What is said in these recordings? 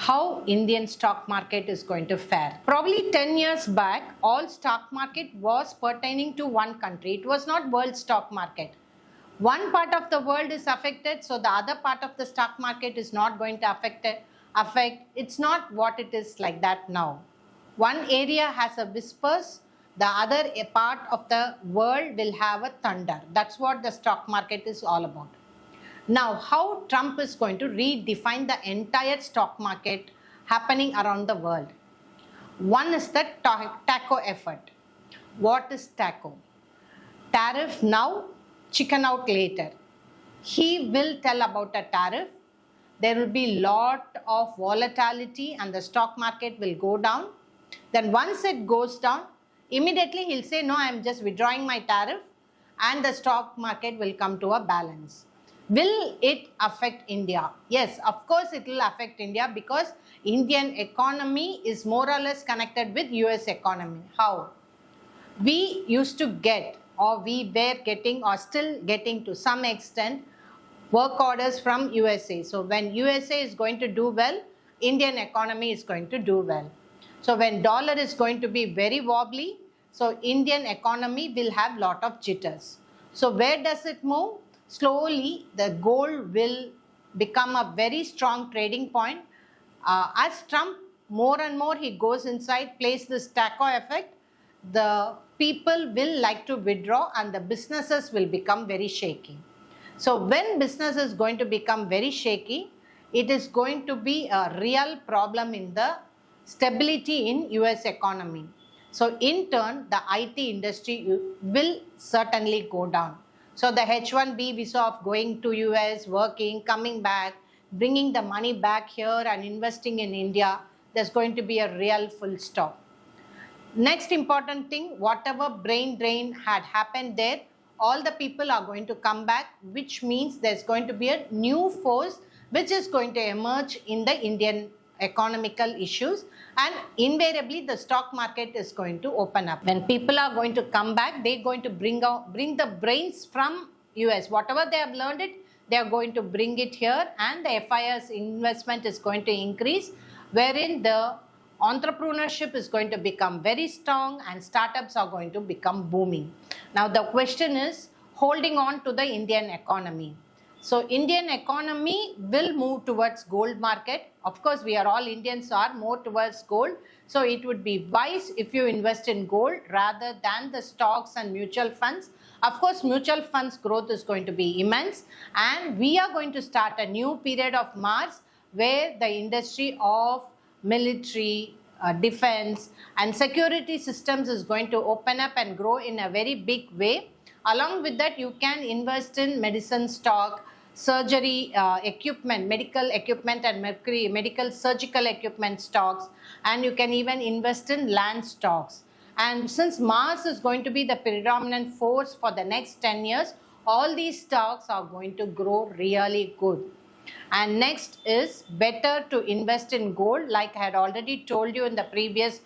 how Indian stock market is going to fare. Probably 10 years back, all stock market was pertaining to one country. It was not world stock market. One part of the world is affected, so the other part of the stock market is not going to affect. It's not what it is like that now. One area has a whispers, the other part of the world will have a thunder. That's what the stock market is all about. Now, how Trump is going to redefine the entire stock market happening around the world. One is the TACO effort. What is TACO? Tariff now, chicken out later. He will tell about a tariff. There will be lot of volatility and the stock market will go down. Then once it goes down, immediately he'll say, no, I'm just withdrawing my tariff, and the stock market will come to a balance. Will it affect India? Yes, of course it will affect India because Indian economy is more or less connected with US economy. How? We used to get, or we were getting, or still getting to some extent, work orders from USA. So when USA is going to do well, Indian economy is going to do well. So when dollar is going to be very wobbly, so Indian economy will have lot of jitters. So where does it move? Slowly the gold will become a very strong trading point. As Trump more and more he goes inside, plays this TACO effect, the people will like to withdraw and the businesses will become very shaky. So when business is going to become very shaky, it is going to be a real problem in the stability in US economy. So in turn, the IT industry will certainly go down. So the H1B visa of going to US, working, coming back, bringing the money back here and investing in India, there's going to be a real full stop. Next important thing, whatever brain drain had happened there, all the people are going to come back, which means there's going to be a new force which is going to emerge in the Indian economical issues, and invariably the stock market is going to open up. When people are going to come back, they're going to bring the brains from US. Whatever they have learned it, they are going to bring it here, and the FIS investment is going to increase, wherein the entrepreneurship is going to become very strong and startups are going to become booming. Now the question is holding on to the Indian economy. So Indian economy will move towards gold market. Of course, we are all Indians are more towards gold. So it would be wise if you invest in gold rather than the stocks and mutual funds. Of course, mutual funds growth is going to be immense, and we are going to start a new period of Mars where the industry of military, defense and security systems is going to open up and grow in a very big way. Along with that, you can invest in medicine stock, surgery equipment, medical equipment and medical surgical equipment stocks, and you can even invest in land stocks. And since Mars is going to be the predominant force for the next 10 years, all these stocks are going to grow really good. And next is better to invest in gold. Like I had already told you in the previous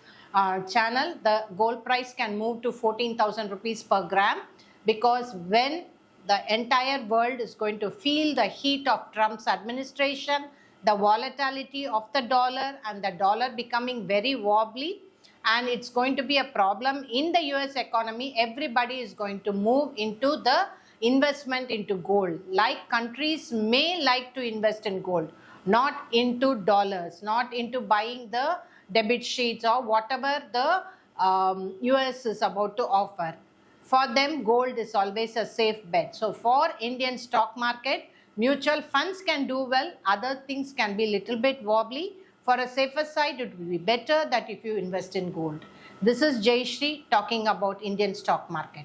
channel, the gold price can move to 14,000 rupees per gram, because when the entire world is going to feel the heat of Trump's administration, the volatility of the dollar and the dollar becoming very wobbly, and it's going to be a problem in the US economy, everybody is going to move into the investment into gold. Like countries may like to invest in gold, not into dollars, not into buying the debit sheets or whatever the US is about to offer. For them, gold is always a safe bet. So for Indian stock market, mutual funds can do well, other things can be little bit wobbly. For a safer side, it will be better that if you invest in gold. This is Jayashree talking about Indian stock market.